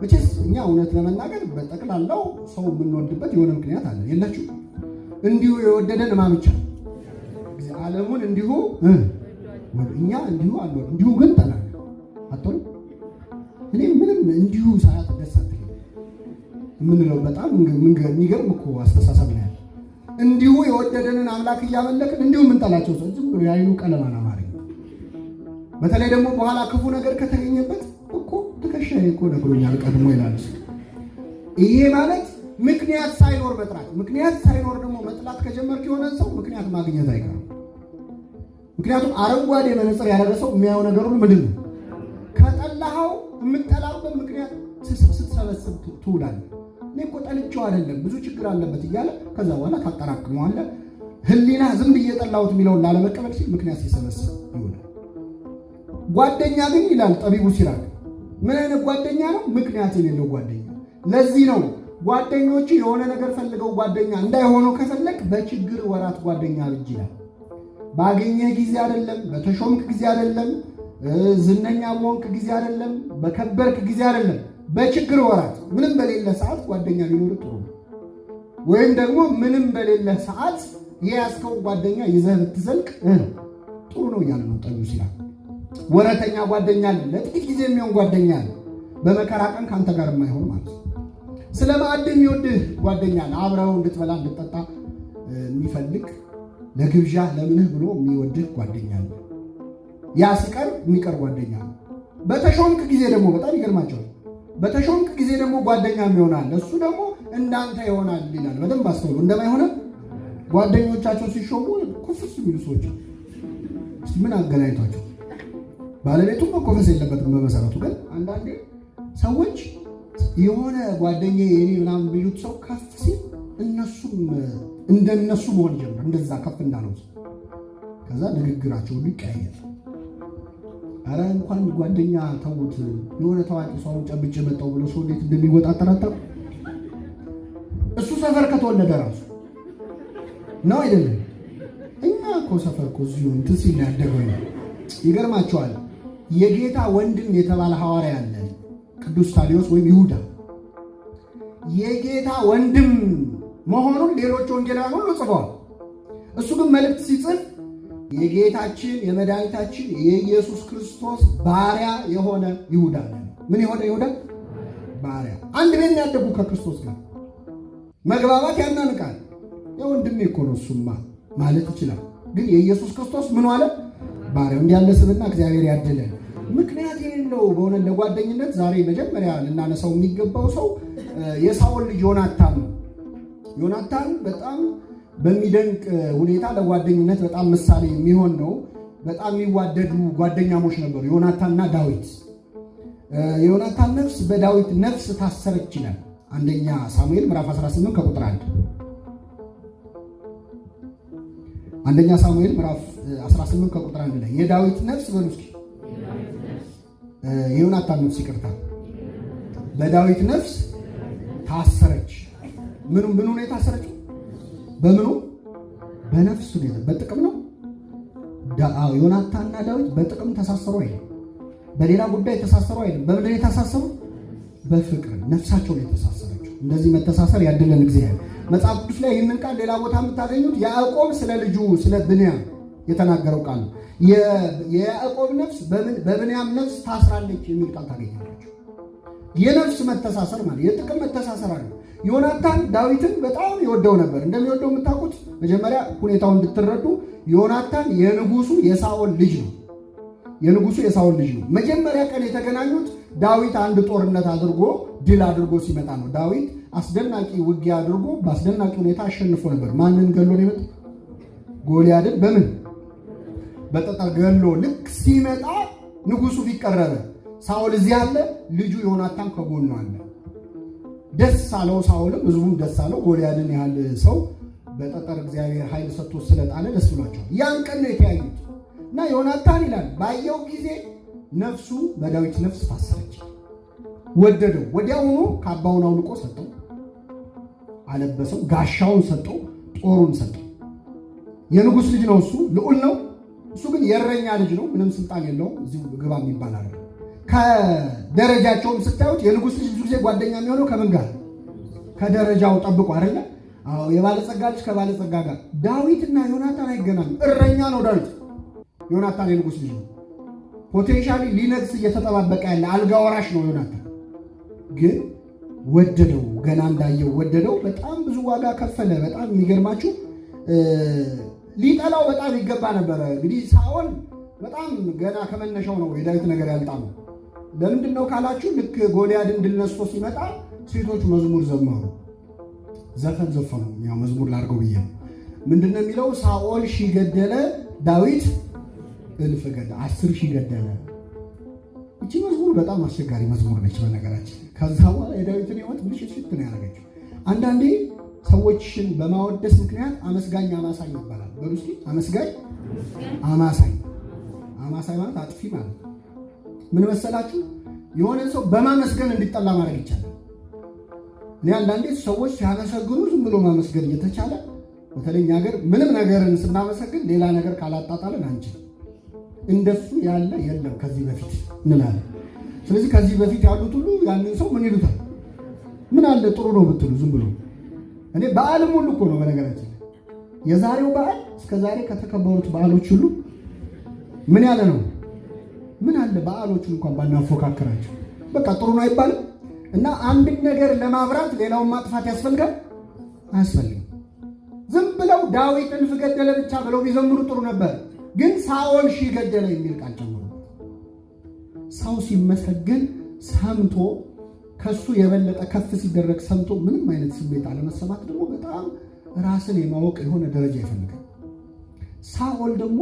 መቼስ እኛ እውነት ለመናገር በጠቅላላው ሰው የምንወድበት የሆነ ምክንያት አለ የላችሁ? እንዲሁ የወደደን ማምቻ ዓለሙን እንዲሁ እኛ እንዲሁ አልወድ እንዲሁ ግን ጠላን አጥቶን እኔ ምንም እንዲሁ ሰዓት ደስ አትልም የምንለው በጣም የሚገርም እኮ አስተሳሰብ ነው ያለው። እንዲሁ የወደደንን አምላክ እያመለክን እንዲሁ የምንጠላቸው ሰው ዝም ብሎ ያዩ ቀለማና ማረኝ። በተለይ ደግሞ በኋላ ክፉ ነገር ከተገኘበት እኮ ትከሻዬ እኮ ነግሮኛል ቀድሞ ይላል። ይሄ ማለት ምክንያት ሳይኖር መጥራት፣ ምክንያት ሳይኖር ደግሞ መጥላት ከጀመርክ የሆነ ሰው ምክንያት ማግኘት አይቀርም። ምክንያቱም አረንጓዴ መነጽር ያደረሰው የሚያየው ነገር ሁሉ ምንድን ነው? ከጠላኸው የምጠላበት ምክንያት ስትሰበስብ ትውላለህ። እኔ እኮ ጠልቼው አይደለም ብዙ ችግር አለበት እያለ ከዛ በኋላ ታጠራቅመዋለህ። ህሊና ዝም ብዬ ጠላሁት የሚለውን ላለመቀበል ሲል ምክንያት ሲሰበስብ ይውላል። ጓደኛ ግን ይላል ጠቢቡ ሲራክ ምን አይነት ጓደኛ ነው? ምክንያት የሌለው ጓደኛ። ለዚህ ነው ጓደኞች የሆነ ነገር ፈልገው ጓደኛ እንዳይሆኑ ከፈለግ በችግር ወራት ጓደኛ ልጅ ይላል። ባገኘህ ጊዜ አይደለም፣ በተሾምክ ጊዜ አይደለም፣ ዝነኛ በሆንክ ጊዜ አይደለም፣ በከበርክ ጊዜ አይደለም፣ በችግር ወራት ምንም በሌለ ሰዓት ጓደኛ ሊኖር ጥሩ ነው። ወይም ደግሞ ምንም በሌለ ሰዓት የያዝከው ጓደኛ ይዘህ ብትዘልቅ ጥሩ ነው እያለ ነው ጠቢቡ ሲራክ። ወረተኛ ጓደኛ አለ፣ ለጥቂት ጊዜ የሚሆን ጓደኛ አለ፣ በመከራ ቀን ከአንተ ጋር የማይሆን ማለት ነው። ስለ ማዕድ የሚወድህ ጓደኛ አለ፣ አብረው እንድትበላ እንድትጠጣ የሚፈልግ ለግብዣ ለምንህ ብሎ የሚወድህ ጓደኛ አለ። ያ ሲቀር የሚቀር ጓደኛ አለ። በተሾምክ ጊዜ ደግሞ በጣም ይገርማቸዋል። በተሾምክ ጊዜ ደግሞ ጓደኛ ይሆናል፣ እሱ ደግሞ እንዳንተ ይሆናል ይላል። በደንብ አስተውሉ። እንደማይሆነ ጓደኞቻቸው ሲሾሙ ኩፍስ የሚሉ ሰዎች እስቲ ምን አገናኝቷቸው? ባለቤቱም መኮፈስ የለበትም በመሰረቱ። ግን አንዳንዴ ሰዎች የሆነ ጓደኛ የኔ ምናምን ቢሉት ሰው ከፍ ሲል እነሱም እንደነሱ መሆን ጀምር፣ እንደዛ ከፍ እንዳለው ከዛ ንግግራቸው ሁሉ ይቀያየር። አረ እንኳን ጓደኛ ተውት፣ የሆነ ታዋቂ ሰው ጨብጬ መጣው ብሎ ሰው እንዴት እንደሚወጣጠር አታውቁም? እሱ ሰፈር ከተወለደ ራሱ ነው አይደለም? እኛ እኮ ሰፈር እኮ እዚሁ እንትን ሲል ያደገው ነው። ይገርማቸዋል። የጌታ ወንድም የተባለ ሐዋርያ አለ፣ ቅዱስ ታዲዮስ ወይም ይሁዳ። የጌታ ወንድም መሆኑን ሌሎች ወንጌላውያን ሁሉ ጽፈዋል። እሱ ግን መልእክት ሲጽፍ የጌታችን የመድኃኒታችን የኢየሱስ ክርስቶስ ባሪያ የሆነ ይሁዳ ነው። ምን የሆነ ይሁዳ? ባሪያ። አንድ ቤት ያደጉ ከክርስቶስ ጋር መግባባት ያናንቃል። የወንድሜ እኮ ነው እሱማ ማለት ይችላል። ግን የኢየሱስ ክርስቶስ ምን አለ? ባሪያው። እንዲያለ ስብና እግዚአብሔር ያድለን። ምክንያት የሌለው በሆነ ለጓደኝነት ዛሬ መጀመሪያ ልናነሳው የሚገባው ሰው የሳኦል ልጅ ዮናታን ነው። ዮናታን በጣም በሚደንቅ ሁኔታ ለጓደኝነት በጣም ምሳሌ የሚሆን ነው። በጣም የሚዋደዱ ጓደኛሞች ነበሩ ዮናታንና ዳዊት። የዮናታን ነፍስ በዳዊት ነፍስ ታሰረች ይላል አንደኛ ሳሙኤል ምዕራፍ 18 ከቁጥር 1። አንደኛ ሳሙኤል ምዕራፍ 18 ከቁጥር 1 ላይ የዳዊት ነፍስ በሉ እስኪ የዮናታን ነፍስ ይቅርታ፣ በዳዊት ነፍስ ታሰረች። ምኑ ነው የታሰረችው? በምኑ? በነፍሱ ነው። በጥቅም ነው። ዮናታንና ዳዊት በጥቅም ተሳሰሩ አይደለም፣ በሌላ ጉዳይ ተሳሰሩ አይደለም። በምንድን ነው የተሳሰሩ? በፍቅር ነፍሳቸው ነው የተሳሰረችው። እንደዚህ መተሳሰር ያድለን እግዚአብሔር። መጽሐፍ ቅዱስ ላይ ይህንን ቃል ሌላ ቦታ የምታገኙት ያዕቆብ ስለ ልጁ ስለ ብንያም የተናገረው ቃል ነው። የያዕቆብ ነፍስ በብንያም ነፍስ ታስራለች የሚል ቃል ታገኛላችሁ። የነፍስ መተሳሰር ማለት የጥቅም መተሳሰር አለ። ዮናታን ዳዊትን በጣም ይወደው ነበር። እንደሚወደው የምታውቁት መጀመሪያ ሁኔታውን እንድትረዱ፣ ዮናታን የንጉሱ የሳኦል ልጅ ነው። የንጉሱ የሳኦል ልጅ ነው። መጀመሪያ ቀን የተገናኙት ዳዊት አንድ ጦርነት አድርጎ ድል አድርጎ ሲመጣ ነው። ዳዊት አስደናቂ ውጊያ አድርጎ በአስደናቂ ሁኔታ አሸንፎ ነበር። ማንን ገሎ ነው የመጣው? ጎልያድን በምን በጠጠር ገሎ ልክ ሲመጣ ንጉሱ ቢቀረበ ሳኦል እዚህ አለ፣ ልጁ ዮናታን ከጎኑ አለ። ደስ አለው ሳኦልም ህዝቡም ደስ አለው። ጎልያድን ያህል ሰው በጠጠር እግዚአብሔር ኃይል ሰጥቶ ስለጣለ ደስ ብሏቸዋል። ያን ቀን ነው የተያዩት እና ዮናታን ይላል ባየው ጊዜ ነፍሱ በዳዊት ነፍስ ታሰረች። ወደደው። ወዲያውኑ ካባውን አውልቆ ሰጠው፣ አለበሰው፣ ጋሻውን ሰጠው፣ ጦሩን ሰጠው። የንጉሥ ልጅ ነው እሱ፣ ልዑል ነው። እሱ ግን የእረኛ ልጅ ነው፣ ምንም ስልጣን የለውም። እዚሁ ግባ የሚባል አለ። ከደረጃቸውም ስታዩት የንጉሥ ልጅ ብዙ ጊዜ ጓደኛ የሚሆነው ከምን ጋር? ከደረጃው ጠብቆ አይደለ? አዎ የባለጸጋ ልጅ ከባለጸጋ ጋር። ዳዊትና ዮናታን አይገናኙ። እረኛ ነው ዳዊት፣ ዮናታን የንጉሥ ልጅ ነው። ፖቴንሻሊ ሊነግስ እየተጠባበቀ ያለ አልጋ ወራሽ ነው ዮናታን። ግን ወደደው፣ ገና እንዳየው ወደደው። በጣም ብዙ ዋጋ ከፈለ። በጣም የሚገርማችሁ ሊጠላው በጣም ይገባ ነበረ። እንግዲህ ሳኦል በጣም ገና ከመነሻው ነው የዳዊት ነገር ያልጣመው። ለምንድን ነው ካላችሁ ልክ ጎልያድን ድል ነስቶ ሲመጣ ሴቶች መዝሙር ዘመሩ፣ ዘፈን ዘፈኑ። ያው መዝሙር ላድርገው ብዬ ነው። ምንድን ነው የሚለው? ሳኦል ሺህ ገደለ፣ ዳዊት እልፍ ገደለ፣ 10 ሺህ ገደለ። እቺ መዝሙር በጣም አስቸጋሪ መዝሙር ነች በነገራችን። ከዛ በኋላ የዳዊትን ሕይወት ብልሽት ነው ያደረገችው። አንዳንዴ ሰዎችን በማወደስ ምክንያት አመስጋኝ አማሳይ ይባላል። በሩሲ አመስጋኝ አማሳይ፣ አማሳይ ማለት አጥፊ ማለት ምን መሰላችሁ? የሆነ ሰው በማመስገን እንዲጠላ ማድረግ ይቻላል። እኔ አንዳንዴ ሰዎች ሲያመሰግኑ ዝም ብሎ ማመስገን እየተቻለ በተለይ ሀገር ምንም ነገርን ስናመሰግን ሌላ ነገር ካላጣጣለን አንችልም። እንደሱ ያለ የለም ከዚህ በፊት እንላለን። ስለዚህ ከዚህ በፊት ያሉት ሁሉ ያንን ሰው ምን ይሉታል? ምን አለ ጥሩ ነው ብትሉ ዝም ብሎ እኔ በዓልም ሁሉ እኮ ነው በነገራችን የዛሬው በዓል እስከ ዛሬ ከተከበሩት በዓሎች ሁሉ ምን ያለ ነው? ምን አለ በዓሎቹን እንኳን ባናፎካከራቸው በቃ ጥሩ ነው አይባልም። እና አንድን ነገር ለማብራት ሌላውን ማጥፋት ያስፈልጋል? አያስፈልግም። ዝም ብለው ዳዊት እልፍ ገደለ ብቻ ብለው ቢዘምሩ ጥሩ ነበር። ግን ሳኦል ሺህ ገደለ የሚል ቃል ጨምሮ ሰው ሲመሰገን ሰምቶ ከሱ የበለጠ ከፍ ሲደረግ ሰምቶ ምንም አይነት ስሜት አለመሰማት ደግሞ በጣም ራስን የማወቅ የሆነ ደረጃ ይፈልጋል። ሳኦል ደግሞ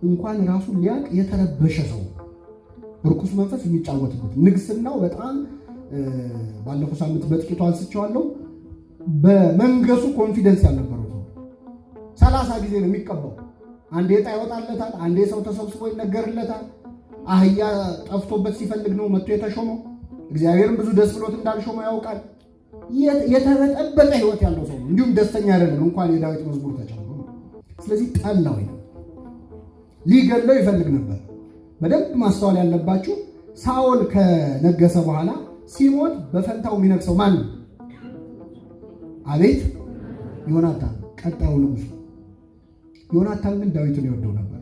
እንኳን ራሱን ሊያቅ የተረበሸ ሰው፣ ርኩስ መንፈስ የሚጫወትበት ንግስናው በጣም ባለፈው ሳምንት በጥቂቱ አንስቼዋለሁ። በመንገሱ ኮንፊደንስ ያልነበረው ሰው 30 ጊዜ ነው የሚቀባው። አንዴ ዕጣ ይወጣለታል፣ አንዴ ሰው ተሰብስቦ ይነገርለታል። አህያ ጠፍቶበት ሲፈልግ ነው መጥቶ የተሾመው። እግዚአብሔርም ብዙ ደስ ብሎት እንዳልሾመው ያውቃል። የተበጠበጠ ህይወት ያለው ሰው ነው። እንዲሁም ደስተኛ አይደለም፣ እንኳን የዳዊት መዝሙር ተጨምሮ። ስለዚህ ጠላው፣ ሊገለው ይፈልግ ነበር። በደንብ ማስተዋል ያለባችሁ ሳኦል ከነገሰ በኋላ ሲሞት በፈንታው የሚነግሰው ማን ነው? አቤት ዮናታን፣ ቀጣዩ ንጉሥ። ዮናታን ግን ዳዊትን ይወደው ነበር።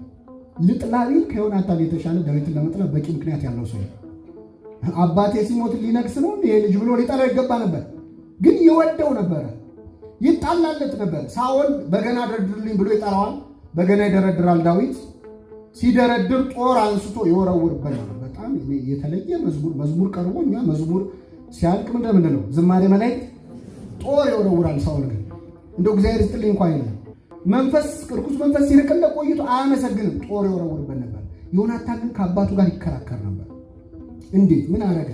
ልጥላቢ ከዮናታን የተሻለ ዳዊትን ለመጥላት በቂ ምክንያት ያለው ሰው። አባቴ ሲሞት ሊነግስ ነው ይሄ ልጅ ብሎ ሊጠላው ይገባ ነበር፣ ግን ይወደው ነበረ፣ ይጣላለት ነበር። ሳኦል በገና ደርድርልኝ ብሎ ይጠራዋል፣ በገና ይደረድራል። ዳዊት ሲደረድር ጦር አንስቶ ይወረውርበት ነው። በጣም የተለየ መዝሙር ቀርቦ እኛ መዝሙር ሲያልቅ ምንድን ነው ዝማሬ መላእክት ጦር ይወረውራል። ሳኦል ግን እንደው እግዚአብሔር ይስጥልኝ እንኳን የለም መንፈስ ርኩስ መንፈስ ሲርቅለት ቆይቶ አያመሰግንም፣ ጦር ይወረውርበት ነበር። ዮናታን ግን ከአባቱ ጋር ይከራከር ነበር። እንዴት? ምን አረገ?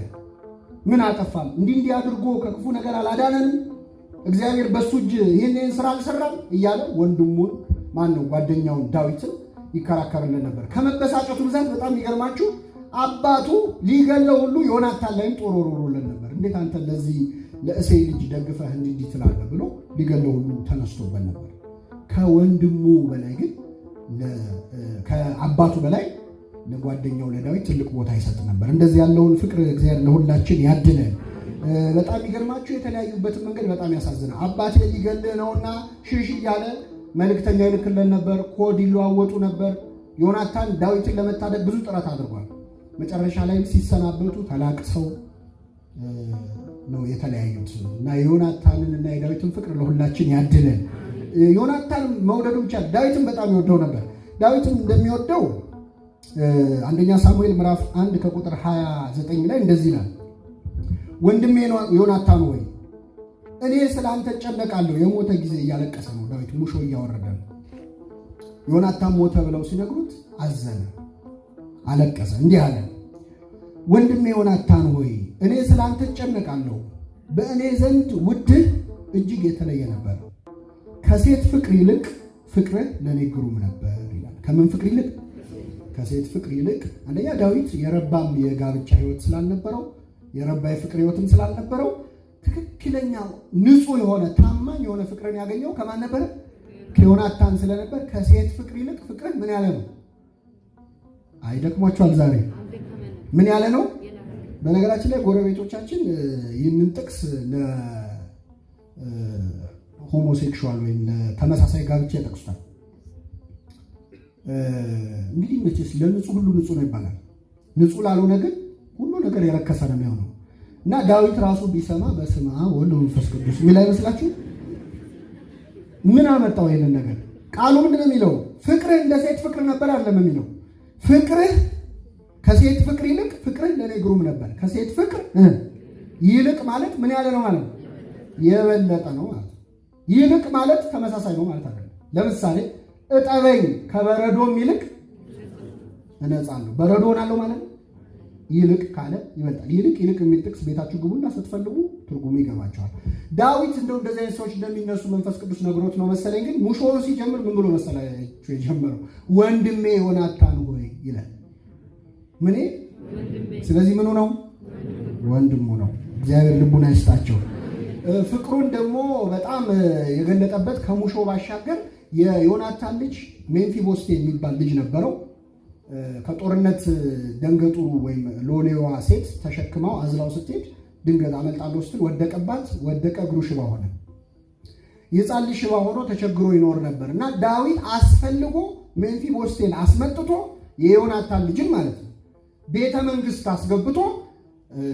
ምን አጠፋም? እንዲህ አድርጎ ከክፉ ነገር አላዳነንም? እግዚአብሔር በሱ እጅ ይህንን ስራ አልሰራም እያለ ወንድሙን ማነው ጓደኛውን ዳዊትን ይከራከርልን ነበር። ከመበሳጨቱ ብዛት በጣም የሚገርማችሁ አባቱ ሊገለው ሁሉ ዮናታን ላይም ጦር ወርውሮልን ነበር። እንዴት አንተ ለዚህ ለእሴይ ልጅ ደግፈህ እንዲህ ትላለህ ብሎ ሊገለው ሁሉ ተነስቶበት ነበር። ከወንድሙ በላይ ግን ከአባቱ በላይ ለጓደኛው ለዳዊት ትልቅ ቦታ ይሰጥ ነበር። እንደዚህ ያለውን ፍቅር እግዚአብሔር ለሁላችን ያድለን። በጣም የሚገርማችሁ የተለያዩበትን መንገድ በጣም ያሳዝናል። አባቴ ሊገልህ ነውና ሽሽ እያለ መልእክተኛ ይልክለን ነበር፣ ኮድ ይለዋወጡ ነበር። ዮናታን ዳዊትን ለመታደግ ብዙ ጥረት አድርጓል። መጨረሻ ላይም ሲሰናበቱ ተላቅሰው ነው የተለያዩት። እና የዮናታንን እና የዳዊትን ፍቅር ለሁላችን ያድለን። ዮናታን መውደዱ ብቻ ዳዊትን በጣም ይወደው ነበር። ዳዊትን እንደሚወደው አንደኛ ሳሙኤል ምዕራፍ 1 ከቁጥር 29 ላይ እንደዚህ ይላል፣ ወንድሜ ዮናታን ሆይ እኔ ስለ አንተ እጨነቃለሁ። የሞተ ጊዜ እያለቀሰ ነው ዳዊት፣ ሙሾ እያወረደ ነው። ዮናታን ሞተ ብለው ሲነግሩት አዘነ፣ አለቀሰ፣ እንዲህ አለ፣ ወንድሜ ዮናታን ሆይ እኔ ስለ አንተ እጨነቃለሁ። በእኔ ዘንድ ውድህ እጅግ የተለየ ነበር። ከሴት ፍቅር ይልቅ ፍቅርህ ለእኔ ግሩም ነበር ይላል። ከምን ፍቅር ይልቅ? ከሴት ፍቅር ይልቅ። አንደኛ ዳዊት የረባም የጋብቻ ህይወት ስላልነበረው፣ የረባ የፍቅር ህይወትም ስላልነበረው ትክክለኛ ንጹህ የሆነ ታማኝ የሆነ ፍቅርን ያገኘው ከማን ነበር? ከዮናታን ስለነበር ከሴት ፍቅር ይልቅ ፍቅር ምን ያለ ነው? አይደክሟቸዋል ዛሬ? ምን ያለ ነው? በነገራችን ላይ ጎረቤቶቻችን ይህንን ጥቅስ ለሆሞሴክሹዋል ወይም ለተመሳሳይ ጋብቻ ያጠቅሱታል። እንግዲህ መቼስ ለንጹህ ሁሉ ንጹህ ነው ይባላል። ንጹህ ላልሆነ ግን ሁሉ ነገር የረከሰ ነው የሚሆነው። እና ዳዊት ራሱ ቢሰማ በስመ አብ ወወልድ ወመንፈስ ቅዱስ የሚል አይመስላችሁ? ምን አመጣው ይሄንን ነገር? ቃሉ ምንድነው የሚለው? ፍቅርህ እንደ ሴት ፍቅር ነበር አይደለም የሚለው? ፍቅርህ ከሴት ፍቅር ይልቅ ፍቅርህ ለኔ ግሩም ነበር። ከሴት ፍቅር ይልቅ ማለት ምን ያለ ነው ማለት ነው? የበለጠ ነው ማለት ነው። ይልቅ ማለት ተመሳሳይ ነው ማለት አይደለም። ለምሳሌ እጠበኝ ከበረዶም ይልቅ እነጻለሁ። በረዶ ሆናለሁ ማለት ነው። ይልቅ ካለ ይበልጣል። ይልቅ የሚል ጥቅስ ቤታችሁ ግቡና ስትፈልጉ ትርጉሙ ይገባቸዋል። ዳዊት እንደው እንደዚህ አይነት ሰዎች እንደሚነሱ መንፈስ ቅዱስ ነግሮት ነው መሰለኝ። ግን ሙሾሩ ሲጀምር ምን ብሎ መሰላችሁ የጀመረው? ወንድሜ ዮናታን ሆይ ይላል። ምኔ? ስለዚህ ምኑ ነው? ወንድሙ ነው። እግዚአብሔር ልቡን አይስጣቸው። ፍቅሩን ደግሞ በጣም የገለጠበት ከሙሾ ባሻገር የዮናታን ልጅ ሜምፊቦስቴ የሚባል ልጅ ነበረው። ከጦርነት ደንገጡሩ ወይም ሎሌዋ ሴት ተሸክማው አዝላው ስትሄድ ድንገት አመልጣለሁ ስትል ወደቀባት። ወደቀ፣ እግሩ ሽባ ሆነ። የሕፃን ልጅ ሽባ ሆኖ ተቸግሮ ይኖር ነበር እና ዳዊት አስፈልጎ ሜምፊቦስቴን አስመጥቶ የዮናታን ልጅን ማለት ነው ቤተ መንግስት አስገብቶ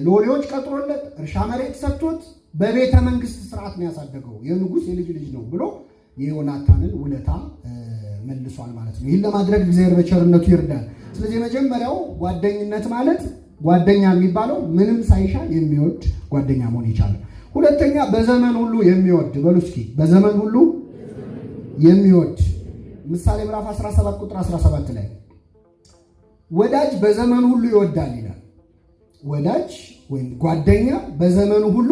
ሎሌዎች ቀጥሮለት እርሻ መሬት ሰጥቶት በቤተ መንግስት ስርዓት ነው ያሳደገው። የንጉሥ የልጅ ልጅ ነው ብሎ የዮናታንን ውለታ መልሷል ማለት ነው። ይህን ለማድረግ እግዚአብሔር በቸርነቱ ይርዳል። ስለዚህ የመጀመሪያው ጓደኝነት ማለት ጓደኛ የሚባለው ምንም ሳይሻ የሚወድ ጓደኛ መሆን ይቻላል። ሁለተኛ በዘመን ሁሉ የሚወድ በሉ እስኪ፣ በዘመን ሁሉ የሚወድ ምሳሌ ምዕራፍ 17 ቁጥር 17 ላይ ወዳጅ በዘመን ሁሉ ይወዳል ይላል። ወዳጅ ወይም ጓደኛ በዘመኑ ሁሉ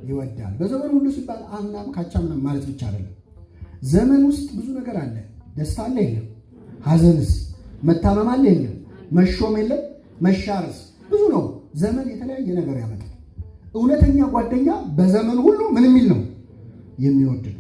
ይወዳል። በዘመኑ ሁሉ ሲባል አምናም ካቻምናም ማለት ብቻ አይደለም። ዘመን ውስጥ ብዙ ነገር አለ። ደስታ አለ የለም? ሐዘንስ? መታመም አለ የለም? መሾም የለም? መሻርስ? ብዙ ነው። ዘመን የተለያየ ነገር ያመጣል። እውነተኛ ጓደኛ በዘመን ሁሉ ምን የሚል ነው? የሚወድ ነው።